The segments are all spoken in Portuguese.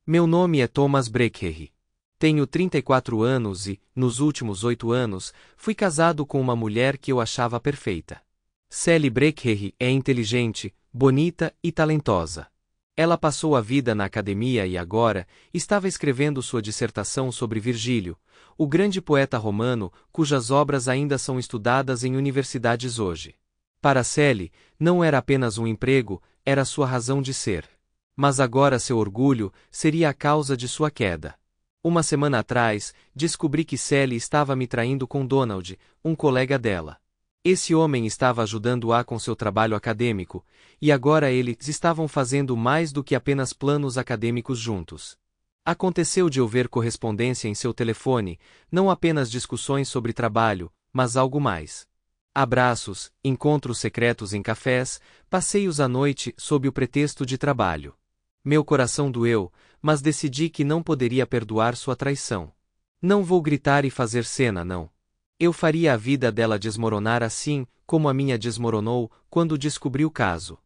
Meu nome é Thomas Breckherry. Tenho 34 anos e, nos últimos 8 anos, fui casado com uma mulher que eu achava perfeita. Sally Breckherry é inteligente, bonita e talentosa. Ela passou a vida na academia e agora estava escrevendo sua dissertação sobre Virgílio, o grande poeta romano cujas obras ainda são estudadas em universidades hoje. Para Sally, não era apenas um emprego, era sua razão de ser. Mas agora seu orgulho seria a causa de sua queda. Uma semana atrás, descobri que Sally estava me traindo com Donald, um colega dela. Esse homem estava ajudando-a com seu trabalho acadêmico, e agora eles estavam fazendo mais do que apenas planos acadêmicos juntos. Aconteceu de eu ver correspondência em seu telefone, não apenas discussões sobre trabalho, mas algo mais. Abraços, encontros secretos em cafés, passeios à noite sob o pretexto de trabalho. Meu coração doeu, mas decidi que não poderia perdoar sua traição. Não vou gritar e fazer cena, não. Eu faria a vida dela desmoronar assim, como a minha desmoronou, quando descobri o caso.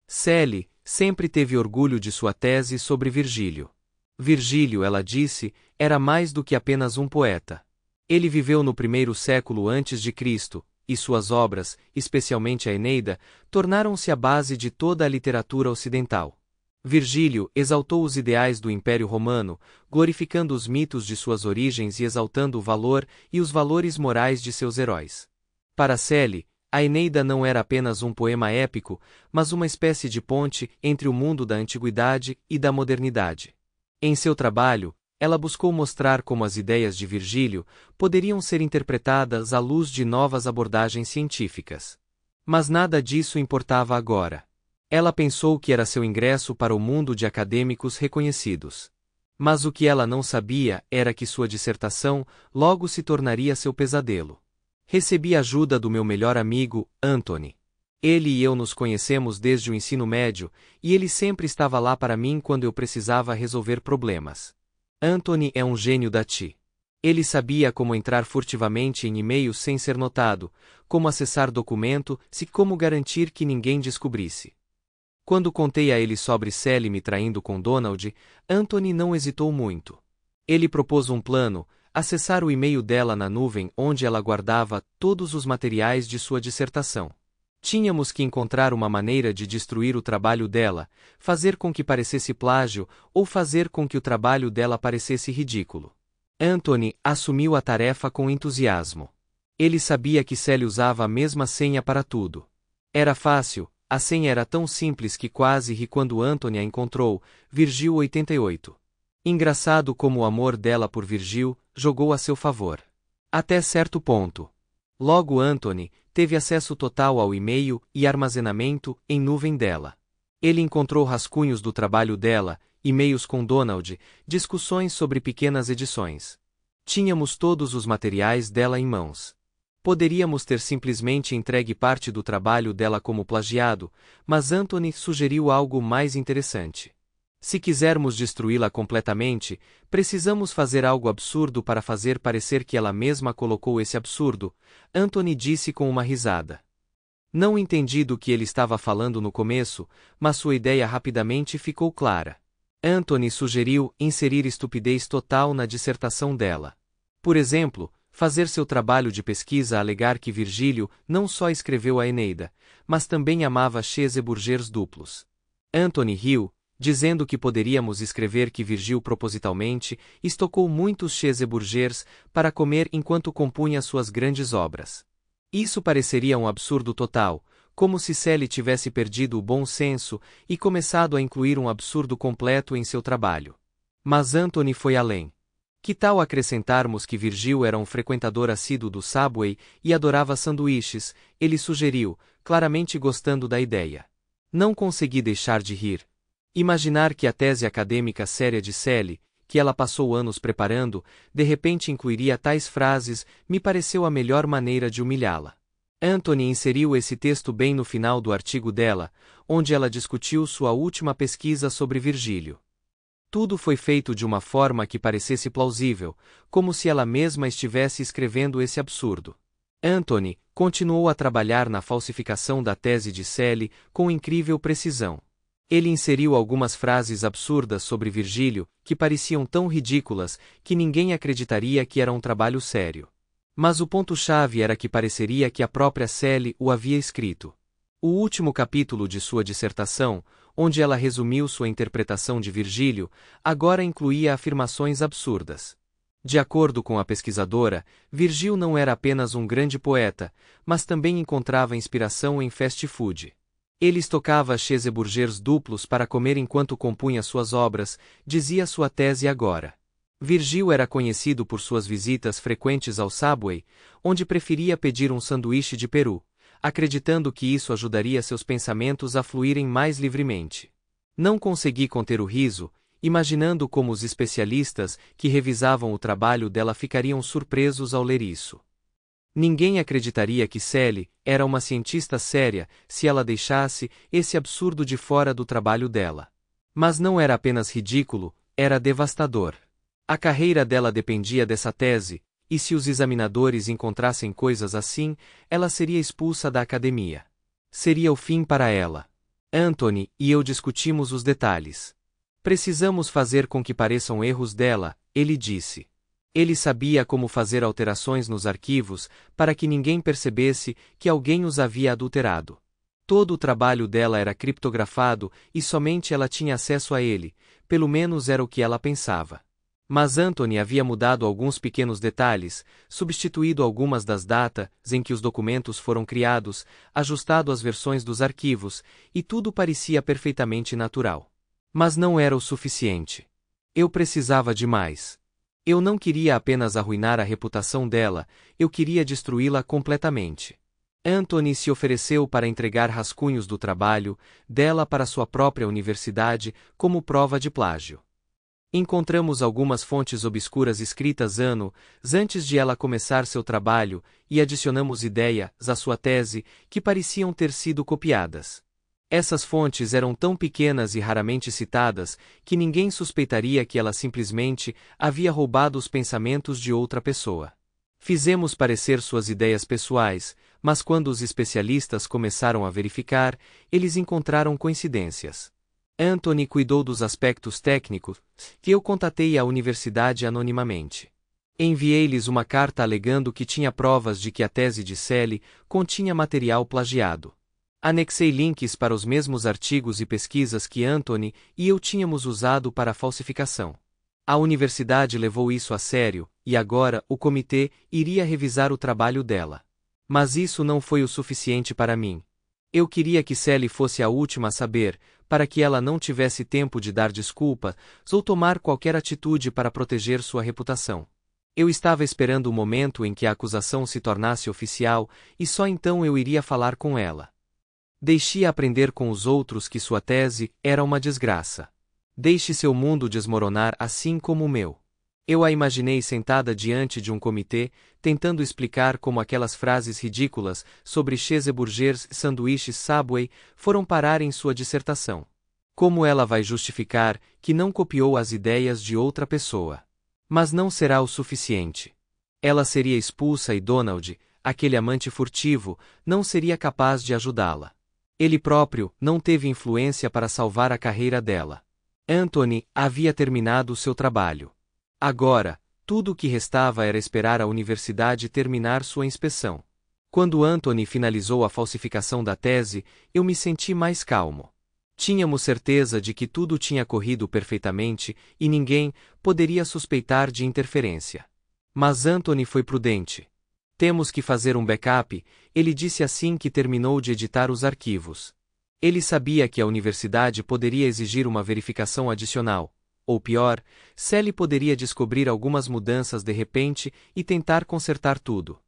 Sally sempre teve orgulho de sua tese sobre Virgílio. Virgílio, ela disse, era mais do que apenas um poeta. Ele viveu no 1º século antes de Cristo, e suas obras, especialmente a Eneida, tornaram-se a base de toda a literatura ocidental. Virgílio exaltou os ideais do Império Romano, glorificando os mitos de suas origens e exaltando o valor e os valores morais de seus heróis. Para Sally, a Eneida não era apenas um poema épico, mas uma espécie de ponte entre o mundo da antiguidade e da modernidade. Em seu trabalho, ela buscou mostrar como as ideias de Virgílio poderiam ser interpretadas à luz de novas abordagens científicas. Mas nada disso importava agora. Ela pensou que era seu ingresso para o mundo de acadêmicos reconhecidos. Mas o que ela não sabia era que sua dissertação logo se tornaria seu pesadelo. Recebi ajuda do meu melhor amigo, Anthony. Ele e eu nos conhecemos desde o ensino médio, e ele sempre estava lá para mim quando eu precisava resolver problemas. Anthony é um gênio da TI. Ele sabia como entrar furtivamente em e-mails sem ser notado, como acessar documento e como garantir que ninguém descobrisse. Quando contei a ele sobre Sally me traindo com Donald, Anthony não hesitou muito. Ele propôs um plano, acessar o e-mail dela na nuvem onde ela guardava todos os materiais de sua dissertação. Tínhamos que encontrar uma maneira de destruir o trabalho dela, fazer com que parecesse plágio ou fazer com que o trabalho dela parecesse ridículo. Anthony assumiu a tarefa com entusiasmo. Ele sabia que Sally usava a mesma senha para tudo. Era fácil. A senha era tão simples que quase ri quando Anthony a encontrou, Virgil 88. Engraçado como o amor dela por Virgil jogou a seu favor. Até certo ponto. Logo Anthony teve acesso total ao e-mail e armazenamento em nuvem dela. Ele encontrou rascunhos do trabalho dela, e-mails com Donald, discussões sobre pequenas edições. Tínhamos todos os materiais dela em mãos. Poderíamos ter simplesmente entregue parte do trabalho dela como plagiado, mas Anthony sugeriu algo mais interessante. Se quisermos destruí-la completamente, precisamos fazer algo absurdo para fazer parecer que ela mesma colocou esse absurdo, Anthony disse com uma risada. Não entendi do que ele estava falando no começo, mas sua ideia rapidamente ficou clara. Anthony sugeriu inserir estupidez total na dissertação dela. Por exemplo, fazer seu trabalho de pesquisa alegar que Virgílio não só escreveu a Eneida, mas também amava Chés e Bourgers duplos. Anthony riu, dizendo que poderíamos escrever que Virgílio propositalmente estocou muitos Chés e Bourgers para comer enquanto compunha suas grandes obras. Isso pareceria um absurdo total, como se Sally tivesse perdido o bom senso e começado a incluir um absurdo completo em seu trabalho. Mas Anthony foi além. Que tal acrescentarmos que Virgil era um frequentador assíduo do Subway e adorava sanduíches, ele sugeriu, claramente gostando da ideia. Não consegui deixar de rir. Imaginar que a tese acadêmica séria de Sally, que ela passou anos preparando, de repente incluiria tais frases, me pareceu a melhor maneira de humilhá-la. Anthony inseriu esse texto bem no final do artigo dela, onde ela discutiu sua última pesquisa sobre Virgílio. Tudo foi feito de uma forma que parecesse plausível, como se ela mesma estivesse escrevendo esse absurdo. Anthony continuou a trabalhar na falsificação da tese de Sally com incrível precisão. Ele inseriu algumas frases absurdas sobre Virgílio, que pareciam tão ridículas que ninguém acreditaria que era um trabalho sério. Mas o ponto-chave era que pareceria que a própria Sally o havia escrito. O último capítulo de sua dissertação, onde ela resumiu sua interpretação de Virgílio, agora incluía afirmações absurdas. De acordo com a pesquisadora, Virgílio não era apenas um grande poeta, mas também encontrava inspiração em fast food. Ele estocava cheeseburgers duplos para comer enquanto compunha suas obras, dizia sua tese agora. Virgílio era conhecido por suas visitas frequentes ao Subway, onde preferia pedir um sanduíche de peru, acreditando que isso ajudaria seus pensamentos a fluírem mais livremente. Não consegui conter o riso, imaginando como os especialistas que revisavam o trabalho dela ficariam surpresos ao ler isso. Ninguém acreditaria que Sally era uma cientista séria se ela deixasse esse absurdo de fora do trabalho dela. Mas não era apenas ridículo, era devastador. A carreira dela dependia dessa tese, e se os examinadores encontrassem coisas assim, ela seria expulsa da academia. Seria o fim para ela. Anthony e eu discutimos os detalhes. Precisamos fazer com que pareçam erros dela, ele disse. Ele sabia como fazer alterações nos arquivos para que ninguém percebesse que alguém os havia adulterado. Todo o trabalho dela era criptografado e somente ela tinha acesso a ele, pelo menos era o que ela pensava. Mas Anthony havia mudado alguns pequenos detalhes, substituído algumas das datas em que os documentos foram criados, ajustado as versões dos arquivos, e tudo parecia perfeitamente natural. Mas não era o suficiente. Eu precisava de mais. Eu não queria apenas arruinar a reputação dela, eu queria destruí-la completamente. Anthony se ofereceu para entregar rascunhos do trabalho dela para sua própria universidade como prova de plágio. Encontramos algumas fontes obscuras escritas anos antes de ela começar seu trabalho e adicionamos ideias à sua tese que pareciam ter sido copiadas. Essas fontes eram tão pequenas e raramente citadas que ninguém suspeitaria que ela simplesmente havia roubado os pensamentos de outra pessoa. Fizemos parecer suas ideias pessoais, mas quando os especialistas começaram a verificar, eles encontraram coincidências. Anthony cuidou dos aspectos técnicos, que eu contatei à universidade anonimamente. Enviei-lhes uma carta alegando que tinha provas de que a tese de Sally continha material plagiado. Anexei links para os mesmos artigos e pesquisas que Anthony e eu tínhamos usado para a falsificação. A universidade levou isso a sério, e agora o comitê iria revisar o trabalho dela. Mas isso não foi o suficiente para mim. Eu queria que Sally fosse a última a saber, para que ela não tivesse tempo de dar desculpas ou tomar qualquer atitude para proteger sua reputação. Eu estava esperando o momento em que a acusação se tornasse oficial, e só então eu iria falar com ela. Deixe-a aprender com os outros que sua tese era uma desgraça. Deixe seu mundo desmoronar assim como o meu. Eu a imaginei sentada diante de um comitê, tentando explicar como aquelas frases ridículas sobre cheeseburgers e sanduíches Subway foram parar em sua dissertação. Como ela vai justificar que não copiou as ideias de outra pessoa? Mas não será o suficiente. Ela seria expulsa e Donald, aquele amante furtivo, não seria capaz de ajudá-la. Ele próprio não teve influência para salvar a carreira dela. Anthony havia terminado seu trabalho. Agora, tudo o que restava era esperar a universidade terminar sua inspeção. Quando Anthony finalizou a falsificação da tese, eu me senti mais calmo. Tínhamos certeza de que tudo tinha corrido perfeitamente e ninguém poderia suspeitar de interferência. Mas Anthony foi prudente. Temos que fazer um backup, ele disse assim que terminou de editar os arquivos. Ele sabia que a universidade poderia exigir uma verificação adicional, ou pior, Sally poderia descobrir algumas mudanças de repente e tentar consertar tudo.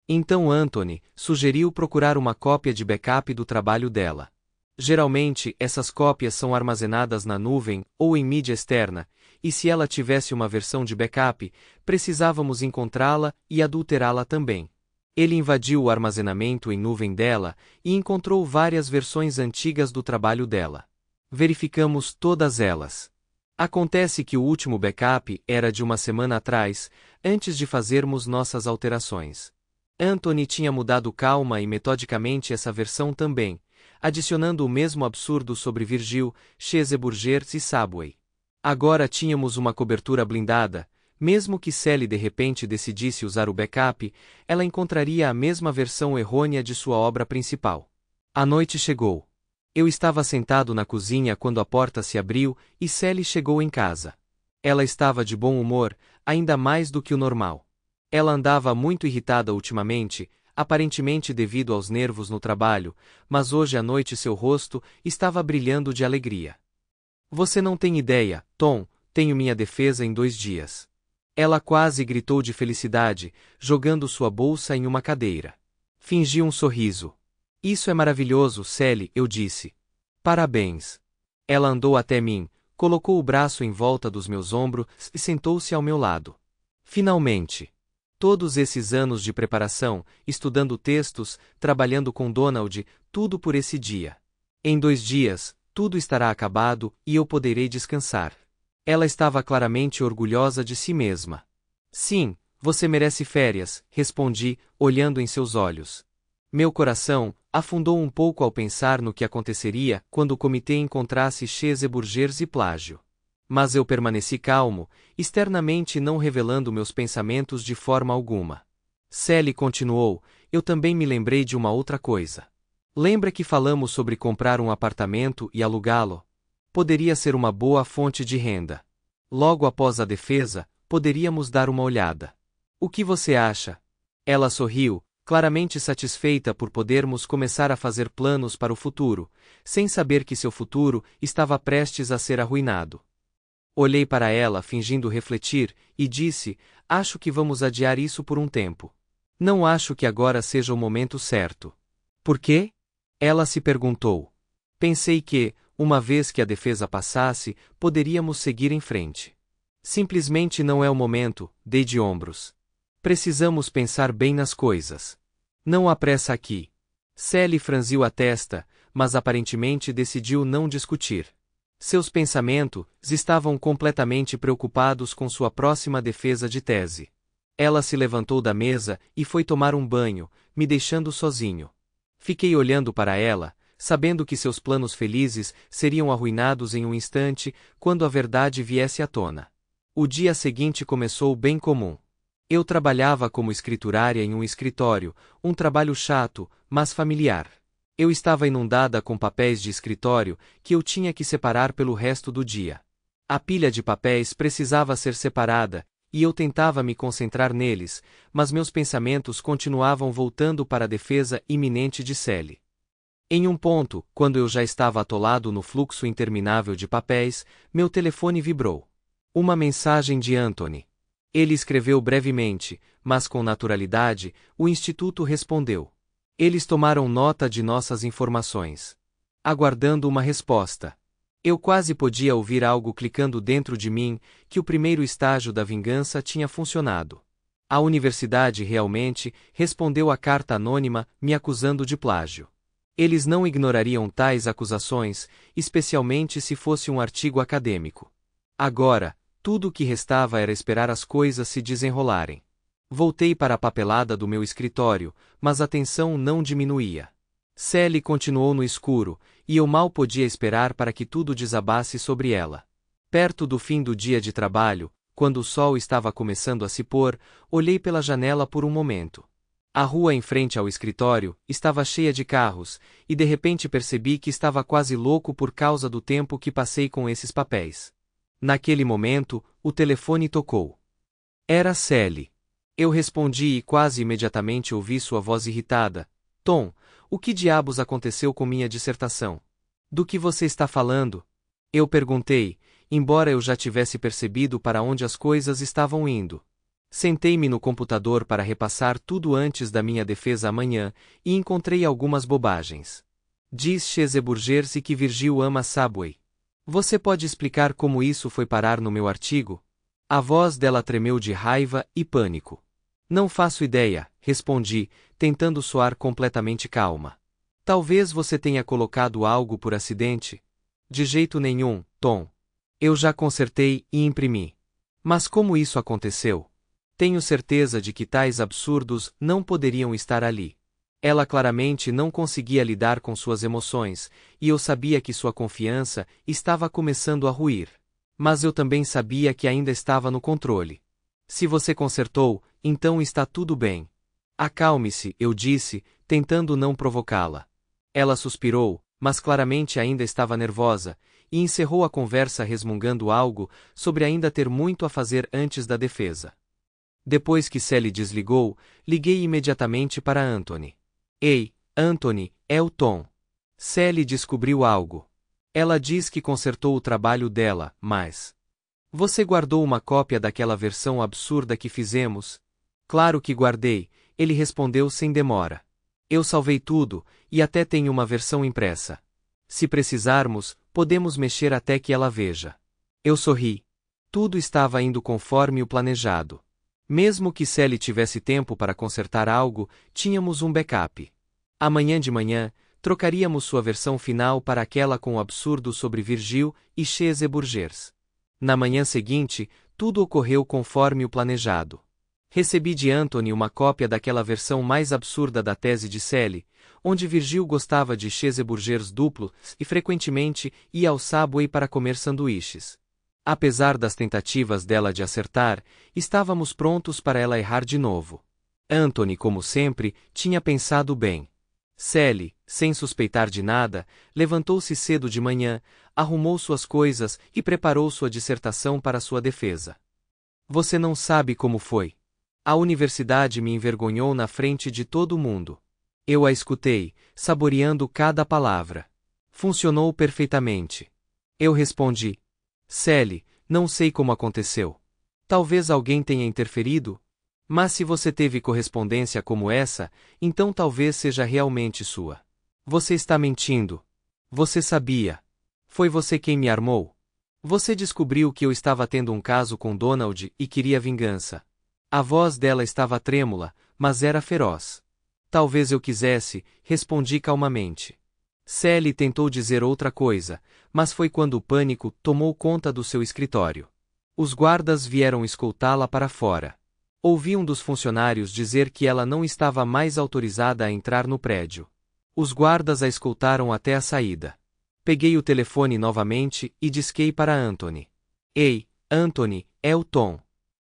Então Anthony sugeriu procurar uma cópia de backup do trabalho dela. Geralmente, essas cópias são armazenadas na nuvem ou em mídia externa, e se ela tivesse uma versão de backup, precisávamos encontrá-la e adulterá-la também. Ele invadiu o armazenamento em nuvem dela e encontrou várias versões antigas do trabalho dela. Verificamos todas elas. Acontece que o último backup era de uma semana atrás, antes de fazermos nossas alterações. Anthony tinha mudado calma e metodicamente essa versão também, adicionando o mesmo absurdo sobre Virgil, Cheeseburgers e Subway. Agora tínhamos uma cobertura blindada. Mesmo que Sally de repente decidisse usar o backup, ela encontraria a mesma versão errônea de sua obra principal. A noite chegou. Eu estava sentado na cozinha quando a porta se abriu e Sally chegou em casa. Ela estava de bom humor, ainda mais do que o normal. Ela andava muito irritada ultimamente, aparentemente devido aos nervos no trabalho, mas hoje à noite seu rosto estava brilhando de alegria. Você não tem ideia, Tom, tenho minha defesa em 2 dias. Ela quase gritou de felicidade, jogando sua bolsa em uma cadeira. Fingi um sorriso. Isso é maravilhoso, Sally, eu disse. Parabéns. Ela andou até mim, colocou o braço em volta dos meus ombros e sentou-se ao meu lado. Finalmente. Todos esses anos de preparação, estudando textos, trabalhando com Donald, tudo por esse dia. Em 2 dias, tudo estará acabado e eu poderei descansar. Ela estava claramente orgulhosa de si mesma. Sim, você merece férias, respondi, olhando em seus olhos. Meu coração afundou um pouco ao pensar no que aconteceria quando o comitê encontrasse Cheeseburgers e plágio. Mas eu permaneci calmo, externamente não revelando meus pensamentos de forma alguma. Sally continuou, eu também me lembrei de uma outra coisa. Lembra que falamos sobre comprar um apartamento e alugá-lo? Poderia ser uma boa fonte de renda. Logo após a defesa, poderíamos dar uma olhada. O que você acha? Ela sorriu, claramente satisfeita por podermos começar a fazer planos para o futuro, sem saber que seu futuro estava prestes a ser arruinado. Olhei para ela fingindo refletir, e disse, acho que vamos adiar isso por um tempo. Não acho que agora seja o momento certo. Por quê? Ela se perguntou. Pensei que, uma vez que a defesa passasse, poderíamos seguir em frente. Simplesmente não é o momento, dei de ombros. Precisamos pensar bem nas coisas. Não há pressa aqui. Sally franziu a testa, mas aparentemente decidiu não discutir. Seus pensamentos estavam completamente preocupados com sua próxima defesa de tese. Ela se levantou da mesa e foi tomar um banho, me deixando sozinho. Fiquei olhando para ela, sabendo que seus planos felizes seriam arruinados em um instante quando a verdade viesse à tona. O dia seguinte começou bem comum. Eu trabalhava como escriturária em um escritório, um trabalho chato, mas familiar. Eu estava inundada com papéis de escritório que eu tinha que separar pelo resto do dia. A pilha de papéis precisava ser separada, e eu tentava me concentrar neles, mas meus pensamentos continuavam voltando para a defesa iminente de Sally. Em um ponto, quando eu já estava atolado no fluxo interminável de papéis, meu telefone vibrou. Uma mensagem de Anthony. Ele escreveu brevemente, mas com naturalidade, o instituto respondeu. Eles tomaram nota de nossas informações. Aguardando uma resposta. Eu quase podia ouvir algo clicando dentro de mim, que o primeiro estágio da vingança tinha funcionado. A universidade realmente respondeu à carta anônima, me acusando de plágio. Eles não ignorariam tais acusações, especialmente se fosse um artigo acadêmico. Agora, tudo o que restava era esperar as coisas se desenrolarem. Voltei para a papelada do meu escritório, mas a tensão não diminuía. Sally continuou no escuro, e eu mal podia esperar para que tudo desabasse sobre ela. Perto do fim do dia de trabalho, quando o sol estava começando a se pôr, olhei pela janela por um momento. A rua em frente ao escritório estava cheia de carros, e de repente percebi que estava quase louco por causa do tempo que passei com esses papéis. Naquele momento, o telefone tocou. Era Sally. Eu respondi e quase imediatamente ouvi sua voz irritada. Tom, o que diabos aconteceu com minha dissertação? Do que você está falando? Eu perguntei, embora eu já tivesse percebido para onde as coisas estavam indo. Sentei-me no computador para repassar tudo antes da minha defesa amanhã e encontrei algumas bobagens. Diz Cheeseburgers que Virgil ama Subway. Você pode explicar como isso foi parar no meu artigo? A voz dela tremeu de raiva e pânico. Não faço ideia, respondi, tentando soar completamente calma. Talvez você tenha colocado algo por acidente? De jeito nenhum, Tom. Eu já consertei e imprimi. Mas como isso aconteceu? Tenho certeza de que tais absurdos não poderiam estar ali. Ela claramente não conseguia lidar com suas emoções, e eu sabia que sua confiança estava começando a ruir. Mas eu também sabia que ainda estava no controle. Se você consertou, então está tudo bem. Acalme-se, eu disse, tentando não provocá-la. Ela suspirou, mas claramente ainda estava nervosa, e encerrou a conversa resmungando algo sobre ainda ter muito a fazer antes da defesa. Depois que Sally desligou, liguei imediatamente para Anthony. Ei, Anthony, é o Tom. Sally descobriu algo. Ela diz que consertou o trabalho dela, mas... Você guardou uma cópia daquela versão absurda que fizemos? Claro que guardei, ele respondeu sem demora. Eu salvei tudo, e até tenho uma versão impressa. Se precisarmos, podemos mexer até que ela veja. Eu sorri. Tudo estava indo conforme o planejado. Mesmo que Sally tivesse tempo para consertar algo, tínhamos um backup. Amanhã de manhã, trocaríamos sua versão final para aquela com o absurdo sobre Virgil e Chese-Bourgers. Na manhã seguinte, tudo ocorreu conforme o planejado. Recebi de Anthony uma cópia daquela versão mais absurda da tese de Sally, onde Virgil gostava de Chese-Bourgers duplo e frequentemente ia ao Subway para comer sanduíches. Apesar das tentativas dela de acertar, estávamos prontos para ela errar de novo. Anthony, como sempre, tinha pensado bem. Sally, sem suspeitar de nada, levantou-se cedo de manhã, arrumou suas coisas e preparou sua dissertação para sua defesa. Você não sabe como foi. A universidade me envergonhou na frente de todo mundo. Eu a escutei, saboreando cada palavra. Funcionou perfeitamente. Eu respondi. Sally, não sei como aconteceu. Talvez alguém tenha interferido? Mas se você teve correspondência como essa, então talvez seja realmente sua. Você está mentindo. Você sabia. Foi você quem me armou. Você descobriu que eu estava tendo um caso com Donald e queria vingança. A voz dela estava trêmula, mas era feroz. Talvez eu quisesse, respondi calmamente. Sally tentou dizer outra coisa, mas foi quando o pânico tomou conta do seu escritório. Os guardas vieram escoltá-la para fora. Ouvi um dos funcionários dizer que ela não estava mais autorizada a entrar no prédio. Os guardas a escoltaram até a saída. Peguei o telefone novamente e disquei para Anthony. Ei, Anthony, é o Tom.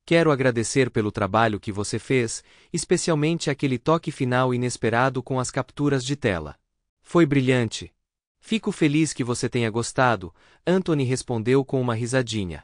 Quero agradecer pelo trabalho que você fez, especialmente aquele toque final inesperado com as capturas de tela. Foi brilhante. Fico feliz que você tenha gostado, Anthony respondeu com uma risadinha.